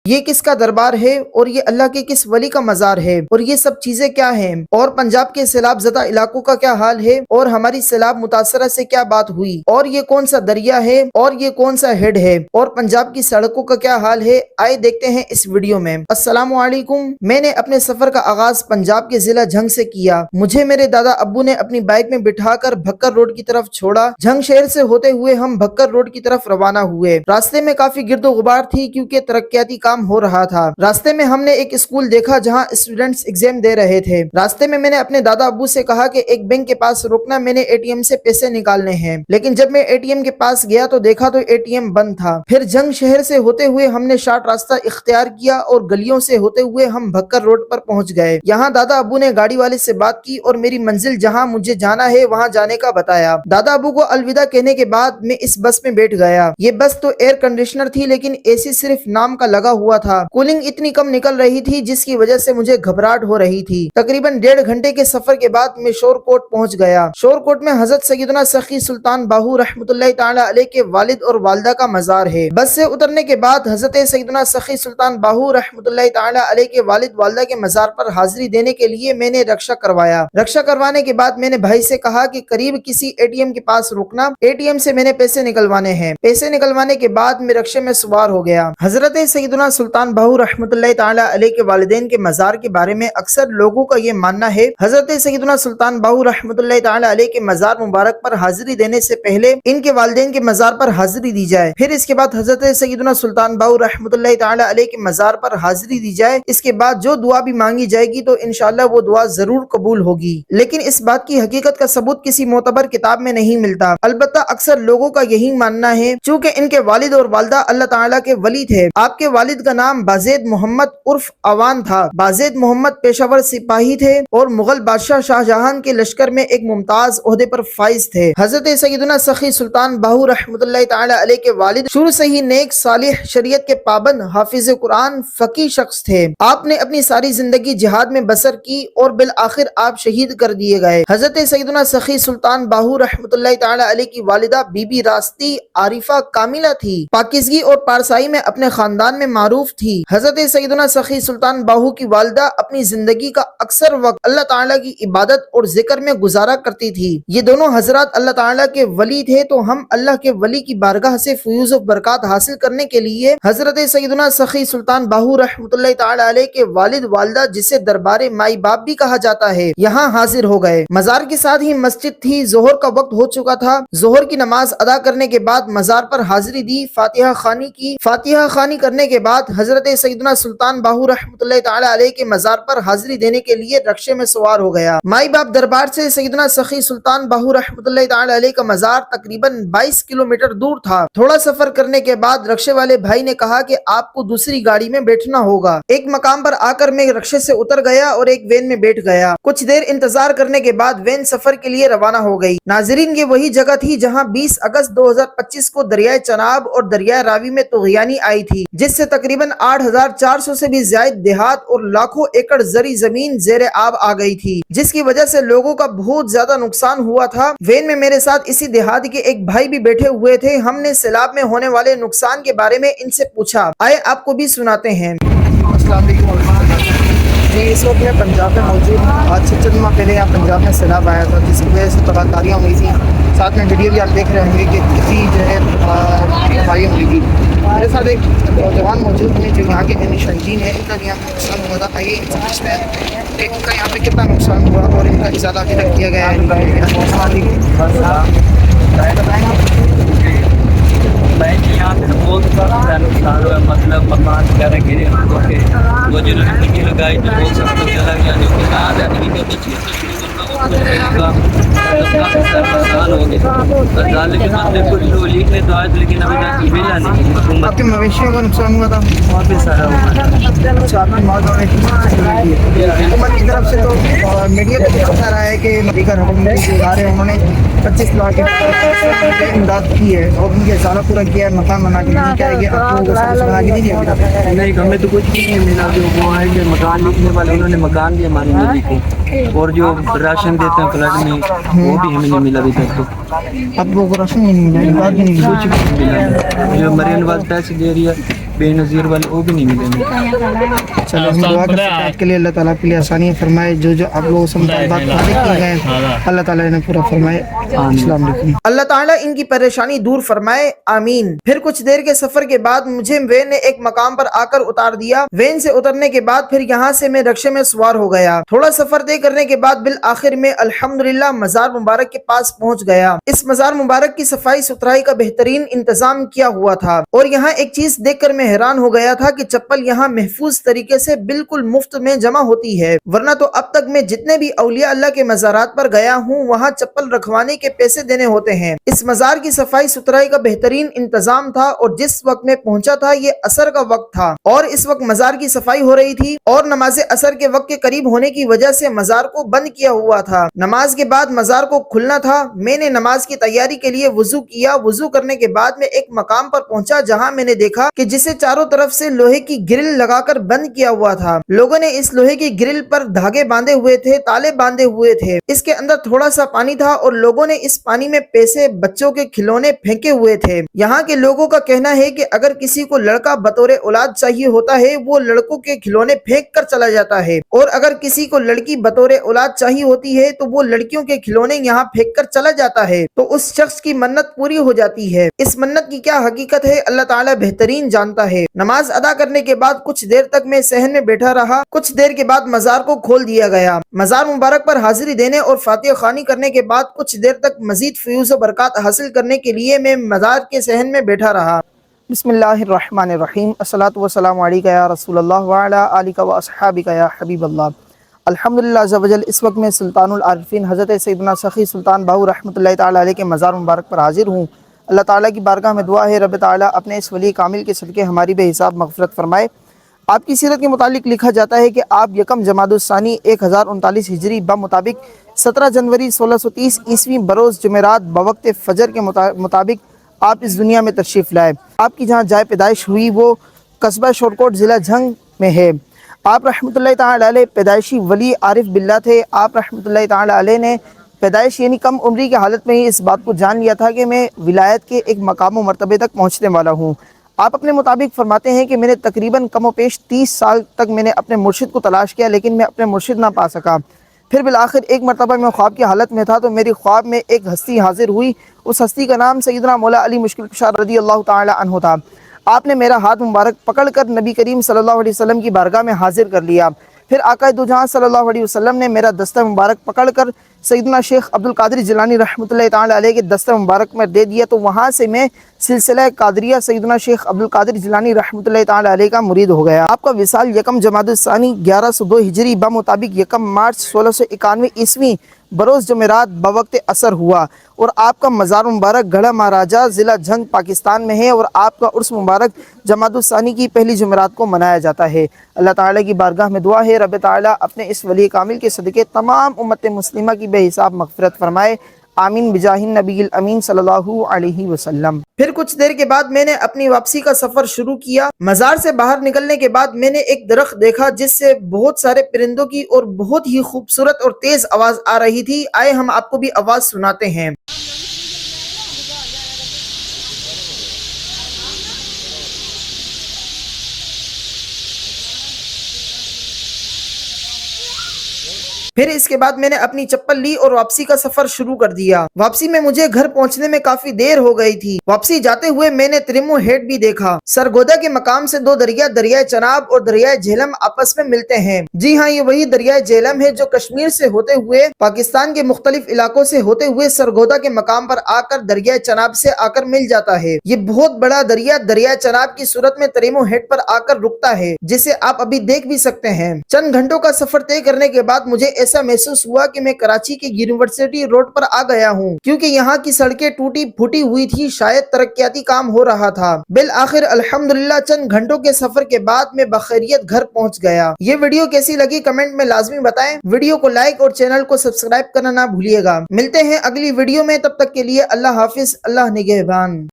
یہ کس کا دربار ہے اور یہ اللہ کے کس ولی کا مزار ہے اور یہ سب چیزیں کیا ہیں اور پنجاب کے سیلاب زدہ علاقوں کا کیا حال ہے اور ہماری سیلاب متاثرہ سے کیا بات ہوئی اور یہ کون سا دریا ہے اور یہ کون سا ہیڈ ہے اور پنجاب کی سڑکوں کا کیا حال ہے، آئے دیکھتے ہیں اس ویڈیو میں۔ السلام علیکم۔ میں نے اپنے سفر کا آغاز پنجاب کے ضلع جھنگ سے کیا۔ مجھے میرے دادا ابو نے اپنی بائک میں بٹھا کر بھکر روڈ کی طرف چھوڑا۔ جھنگ شہر سے ہوتے ہوئے ہم بھکر روڈ کی طرف روانہ ہوئے۔ راستے میں کافی گرد و غبار تھی کیونکہ ترقیاتی کام ہو رہا تھا۔ راستے میں ہم نے ایک اسکول دیکھا جہاں اسٹوڈنٹس ایگزام دے رہے تھے۔ راستے میں نے اپنے دادا ابو سے کہا کہ ایک بینک کے پاس روکنا، میں نے اے ٹی ایم سے پیسے نکالنے ہیں، لیکن جب میں اے ٹی ایم کے پاس گیا تو دیکھا تو اے ٹی ایم بند تھا۔ پھر جھنگ شہر سے ہوتے ہوئے ہم نے شارٹ راستہ اختیار کیا اور گلیوں سے ہوتے ہوئے ہم بھکر روڈ پر پہنچ گئے۔ یہاں دادا ابو نے گاڑی والے سے بات کی اور میری منزل جہاں مجھے جانا ہے وہاں جانے کا بتایا۔ دادا ابو کو الوداع کہنے کے بعد میں اس بس میں بیٹھ گیا۔ یہ بس تو ایئر کنڈیشنر تھی لیکن اے سی صرف نام کا لگا ہوا تھا۔ کولنگ اتنی کم نکل رہی تھی جس کی وجہ سے مجھے گھبراہٹ ہو رہی تھی۔ تقریباً 1.5 گھنٹے کے سفر کے بعد میں شور کوٹ پہنچ گیا۔ شور کوٹ میں حضرت سیدنا سخی سلطان باہو رحمۃ اللہ تعالی علیہ کے والد اور والدہ کا مزار ہے۔ بس سے اترنے کے بعد حضرت سیدنا سخی سلطان باہو رحمۃ اللہ تعالی علیہ کے والد والدہ کے مزار پر حاضری دینے کے لیے میں نے رکشہ کروایا۔ رکشہ کروانے کے بعد میں نے بھائی سے کہا کہ قریب کسی اے ٹی ایم کے پاس رکنا، اے ٹی ایم سے میں نے پیسے نکلوانے ہیں۔ پیسے نکلوانے کے بعد میں رکشے میں سوار ہو گیا۔ حضرت سیدنا سلطان باہو رحمۃ اللہ تعالی علیہ کے والدین کے مزار کے بارے میں اکثر لوگوں کا یہ ماننا ہے، حضرت سیدنا سلطان باہو رحمۃ اللہ تعالی علیہ کے مزار مبارک پر حاضری دینے سے پہلے ان کے والدین کے مزار پر حاضری دی جائے، پھر اس کے بعد حضرت سیدنا سلطان باہو رحمۃ اللہ تعالی علیہ کے مزار پر حاضری دی جائے۔ اس کے بعد جو دعا بھی مانگی جائے گی تو انشاءاللہ وہ دعا ضرور قبول ہوگی، لیکن اس بات کی حقیقت کا ثبوت کسی معتبر کتاب میں نہیں ملتا۔ البتہ اکثر لوگوں کا یہی ماننا ہے چونکہ ان کے والد اور والدہ اللہ تعالیٰ کے ولی تھے۔ آپ کے والد کا نام بازید محمد عرف عوان تھا۔ بازید محمد پیشاور سپاہی تھے اور مغل بادشاہ شاہ جہاں کے لشکر میں ایک ممتاز عہدے پر فائز تھے۔ حضرت سیدنا سخی سلطان باہو رحمۃ اللہ تعالی علیہ کے والد شروع سے ہی نیک، صالح، شریعت کے پابند، حافظ قرآن، فقیہ شخص تھے۔ آپ نے اپنی ساری زندگی جہاد میں بسر کی اور بالآخر آپ شہید کر دیے گئے۔ حضرت سیدنا سخی سلطان باہو رحمۃ اللہ تعالی علیہ کی والدہ بی بی راستی عارفہ کاملہ تھی، پاکیزگی اور پارسائی میں اپنے خاندان میں معروف تھی۔ حضرت سیدنا سخی سلطان باہو کی والدہ اپنی زندگی کا اکثر وقت اللہ تعالیٰ کی عبادت اور ذکر میں گزارا کرتی تھی۔ یہ دونوں حضرات اللہ تعالیٰ کے ولی تھے، تو ہم اللہ کے ولی کی بارگاہ سے فیوز و برکات حاصل کرنے کے لیے حضرت سیدنا سخی سلطان باہو رحمۃ اللہ تعالی علیہ کے والد والدہ، جسے دربار مائی باپ بھی کہا جاتا ہے، یہاں حاضر ہو گئے۔ مزار کے ساتھ ہی مسجد تھی۔ ظہر کا وقت ہو چکا تھا۔ ظہر کی نماز ادا کرنے کے بعد مزار پر حاضری دی، فاتحہ خوانی کی۔ فاتحہ خوانی کرنے کے بعد حضرت سیدنا سلطان باہو رحمۃ اللہ تعالی علیہ کے مزار پر حاضری دینے کے لیے رکشے میں سوار ہو گیا۔ مائی باپ دربار سے سیدنا سخی سلطان باہو رحمۃ اللہ تعالی علیہ کا مزار تقریباً 22 کلومیٹر دور تھا۔ تھوڑا سفر کرنے کے بعد رکشے والے بھائی نے کہا کہ آپ کو دوسری گاڑی میں بیٹھنا ہوگا۔ ایک مقام پر آ کر میں رکشے سے اتر گیا اور ایک وین میں بیٹھ گیا۔ کچھ دیر انتظار کرنے کے بعد وین سفر کے لیے روانہ ہو گئی۔ ناظرین، یہ وہی جگہ تھی جہاں 20 اگست 2025 کو دریائے چناب اور دریائے راوی میں طغیانی آئی تھی، جس سے تقریباً 8400 سے بھی زائد دیہات اور لاکھوں ایکڑ زرعی زمین زیر آب آ گئی تھی، جس کی وجہ سے لوگوں کا بہت زیادہ نقصان ہوا تھا۔ وین میں میرے ساتھ اسی دیہات کے ایک بھائی بھی بیٹھے ہوئے تھے۔ ہم نے سیلاب میں ہونے والے نقصان کے بارے میں ان سے پوچھا، آئے آپ کو بھی سناتے ہیں۔ السلام علیکم ورحمۃ اللہ۔ میں اس وقت میں پنجاب میں موجود ہوں۔ آج سے چند ماہ پہلے یہاں پنجاب میں سیلاب آیا تھا، جس کی وجہ سے تباہکاریاں ہوئی تھیں۔ ساتھ میں ویڈیو بھی آپ دیکھ رہے ہوں گے کہ کتنی جو ہے تباہی ہوئی تھی۔ میرے ساتھ ایک نوجوان موجود ہیں جو یہاں کے شہیدین ہیں، ان کا بھی یہاں پہ نقصان ہوا تھا۔ آئیے ان سے پوچھتے ہیں کہ ان کا یہاں پہ کتنا نقصان ہوا اور ان کا ازالہ ابھی تک کیا گیا ہے۔ یہاں پہ بہت زیادہ نقصان ہوا، مطلب مکان وغیرہ گرے ہو کے وہ جنہوں نے مٹی لگائی تو وہ سب کو چلا گیا، جو کہ نہ رہنے کی بچی نقصان ہو گیا۔ لیکن مطلب کچھ لوگ لکھنے تو آج لیکن ابھی تک ملا نہیں حکومت۔ آپ کے مویشیوں کا نقصان ہوا تھا؟ وہاں پہ سارا ہوا۔ اچھا، آپ کی موت ہونے کی حکومت کی طرف سے تو میڈیا پہ بتا رہا ہے کہ دیگر حکومتی ادارے انہوں نے 25 لاکھ کی امداد کی ہے اور ان کے ازالہ پورا کیا ہے، مکان بنا کے نہیں کیا ہے کہ آپ لوگوں کو بنا کے نہیں دیا ابھی تک؟ نہیں، ہمیں تو کچھ بھی نہیں ملا۔ جو وہ ہے کہ مکان لکھنے والے انہوں نے مکان بھی ہمارے نہیں لکھے، اور جو راشن دیتے ہیں فلڈ میں وہ بھی ہمیں نہیں ملا ابھی تک۔ تو آپ لوگوں کو راشن نہیں ملا، امداد بھی نہیں ملا؟ جو مریم نواز پیسے دے رہی ہے بے نظیر والے وہ بھی نہیں ملیں گے. چلو ہم دعا کرتے ہیں آپ کے لیے، اللہ تعالیٰ آپ کے لیے آسانی فرمائے. جو جو آپ لوگوں سے مطالبات پورے کیے گئے ہیں اللہ تعالیٰ انہیں پورا فرمائے. السلام علیکم. اللہ تعالیٰ ان کی پریشانی دور فرمائے، آمین. پھر کچھ دیر کے سفر کے بعد مجھے وین نے ایک مقام پر آ کر اتار دیا. وین سے اترنے کے بعد پھر یہاں سے میں رکشے میں سوار ہو گیا. تھوڑا سفر طے کرنے کے بعد بالآخر میں الحمدللہ مزار مبارک کے پاس پہنچ گیا. اس مزار مبارک کی صفائی ستھرائی کا بہترین انتظام کیا ہوا تھا، اور یہاں ایک چیز دیکھ کر میں حیران ہو گیا تھا کہ چپل یہاں محفوظ طریقے سے بالکل مفت میں جمع ہوتی ہے، ورنہ تو اب تک میں جتنے بھی اولیاء اللہ کے مزارات پر گیا ہوں وہاں چپل رکھوانے کے پیسے دینے ہوتے ہیں. اس مزار کی صفائی ستھرائی کا بہترین انتظام تھا، اور جس وقت میں پہنچا تھا یہ عصر کا وقت تھا، اور اس وقت مزار کی صفائی ہو رہی تھی، اور نماز عصر کے وقت کے قریب ہونے کی وجہ سے مزار کو بند کیا ہوا تھا. نماز کے بعد مزار کو کھلنا تھا. میں نے نماز کی تیاری کے لیے وضو کیا. وضو کرنے کے بعد میں ایک مقام پر پہنچا جہاں میں نے دیکھا کہ جسے چاروں طرف سے لوہے کی گرل لگا کر بند کیا ہوا تھا. لوگوں نے اس لوہے کی گرل پر دھاگے باندھے ہوئے تھے، تالے باندھے ہوئے تھے. اس کے اندر تھوڑا سا پانی تھا، اور لوگوں نے اس پانی میں پیسے، بچوں کے کھلونے پھینکے ہوئے تھے. یہاں کے لوگوں کا کہنا ہے کہ اگر کسی کو لڑکا بطور اولاد چاہیے ہوتا ہے وہ لڑکوں کے کھلونے پھینک کر چلا جاتا ہے، اور اگر کسی کو لڑکی بطور اولاد چاہیے ہوتی ہے تو وہ لڑکیوں کے کھلونے یہاں پھینک کر چلا جاتا ہے، تو اس شخص کی منت پوری ہو جاتی ہے. اس منت کی کیا حقیقت ہے اللہ تعالیٰ بہترین جانتا ہے. نماز ادا کرنے کے بعد کچھ دیر تک میں صحن میں بیٹھا رہا. کچھ دیر کے بعد مزار کو کھول دیا گیا. مزار مبارک پر حاضری دینے اور فاتحہ خوانی کرنے کے بعد کچھ دیر تک مزید فیوز و برکات حاصل کرنے کے لیے میں مزار کے صحن میں بیٹھا رہا. بسم اللہ الرحمن الرحیم. الصلاۃ والسلام علیک یا رسول اللہ وعلی آلک و اصحابک یا حبیب اللہ. الحمدللہ عز و جل. اس وقت میں سلطان العارفین حضرت سیدنا سخی سلطان باہو رحمۃ اللہ تعالیٰ علیہ کے مزار مبارک پر حاضر ہوں. اللہ تعالیٰ کی بارگاہ میں دعا ہے رب تعالیٰ اپنے اس ولی کامل کے صدقے ہماری بے حساب مغفرت فرمائے. آپ کی سیرت کے متعلق لکھا جاتا ہے کہ آپ یکم جمادی الثانی 1039 ہجری بمطابق 17 جنوری 1630 عیسوی بروز جمعرات بوقت فجر کے مطابق آپ اس دنیا میں تشریف لائے. آپ کی جہاں جائے پیدائش ہوئی وہ قصبہ شورکوٹ ضلع جھنگ میں ہے. آپ رحمۃ اللہ تعالیٰ علیہ پیدائشی ولی عارف باللہ تھے. آپ رحمۃ اللہ تعالیٰ علیہ نے پیدائش یعنی کم عمری کی حالت میں ہی اس بات کو جان لیا تھا کہ میں ولایت کے ایک مقام و مرتبے تک پہنچنے والا ہوں. آپ اپنے مطابق فرماتے ہیں کہ میں نے تقریباً کم و بیش 30 سال تک میں نے اپنے مرشد کو تلاش کیا، لیکن میں اپنے مرشد نہ پا سکا. پھر بالآخر ایک مرتبہ میں خواب کی حالت میں تھا تو میری خواب میں ایک ہستی حاضر ہوئی. اس ہستی کا نام سیدنا مولا علی مشکل کشا رضی اللہ تعالی عنہ تھا. آپ نے میرا ہاتھ مبارک پکڑ کر نبی کریم صلی اللہ علیہ وسلم کی بارگاہ میں حاضر کر لیا. پھر آقا دو جہاں صلی اللہ علیہ وسلم نے میرا دستہ مبارک پکڑ کر سیدنا شیخ عبد القادر جیلانی رحمۃ اللہ تعالی علیہ کے دستہ مبارک میں دے دیا. تو وہاں سے میں سلسلہ قادریہ سیدنا شیخ عبد القادر جیلانی رحمۃ اللہ تعالی علیہ کا مرید ہو گیا. آپ کا وصال یکم جمادی الثانی 1102 ہجری بمطابق یکم مارچ 1691 عیسوی بروز جمعرات بوقت عصر ہوا، اور آپ کا مزار مبارک گڑھا مہاراجہ ضلع جھنگ پاکستان میں ہے، اور آپ کا عرس مبارک جمادی الثانی کی پہلی جمعرات کو منایا جاتا ہے. اللہ تعالیٰ کی بارگاہ میں دعا ہے رب تعالیٰ اپنے اس ولی کامل کے صدقے تمام امت مسلمہ کی بے حساب مغفرت فرمائے. آمین بجاہ النبی الامین صلی اللہ علیہ وسلم. پھر کچھ دیر کے بعد میں نے اپنی واپسی کا سفر شروع کیا. مزار سے باہر نکلنے کے بعد میں نے ایک درخت دیکھا جس سے بہت سارے پرندوں کی اور بہت ہی خوبصورت اور تیز آواز آ رہی تھی. آئے ہم آپ کو بھی آواز سناتے ہیں. پھر اس کے بعد میں نے اپنی چپل لی اور واپسی کا سفر شروع کر دیا. واپسی میں مجھے گھر پہنچنے میں کافی دیر ہو گئی تھی. واپسی جاتے ہوئے میں نے تریمو ہیڈ بھی دیکھا. سرگودا کے مقام سے دو دریا، دریائے چناب اور دریائے جہلم آپس میں ملتے ہیں. جی ہاں، یہ وہی دریائے جہلم ہے جو کشمیر سے ہوتے ہوئے پاکستان کے مختلف علاقوں سے ہوتے ہوئے سرگودا کے مقام پر آ کر دریائے چناب سے آ کر مل جاتا ہے. یہ بہت بڑا دریا دریائے چناب کی صورت میں تریمو ہیڈ پر آ کر رکتا ہے، جسے آپ ابھی دیکھ بھی سکتے ہیں. چند گھنٹوں کا سفر طے کرنے کے بعد مجھے ایسا محسوس ہوا کہ میں کراچی کے یونیورسٹی روڈ پر آ گیا ہوں، کیونکہ یہاں کی سڑکیں ٹوٹی پھوٹی ہوئی تھی. شاید ترقیاتی کام ہو رہا تھا. بالآخر الحمدللہ چند گھنٹوں کے سفر کے بعد میں بخیریت گھر پہنچ گیا. یہ ویڈیو کیسی لگی کمنٹ میں لازمی بتائیں. ویڈیو کو لائک اور چینل کو سبسکرائب کرنا نہ بھولیے گا. ملتے ہیں اگلی ویڈیو میں، تب تک کے لیے اللہ حافظ، اللہ نگہبان.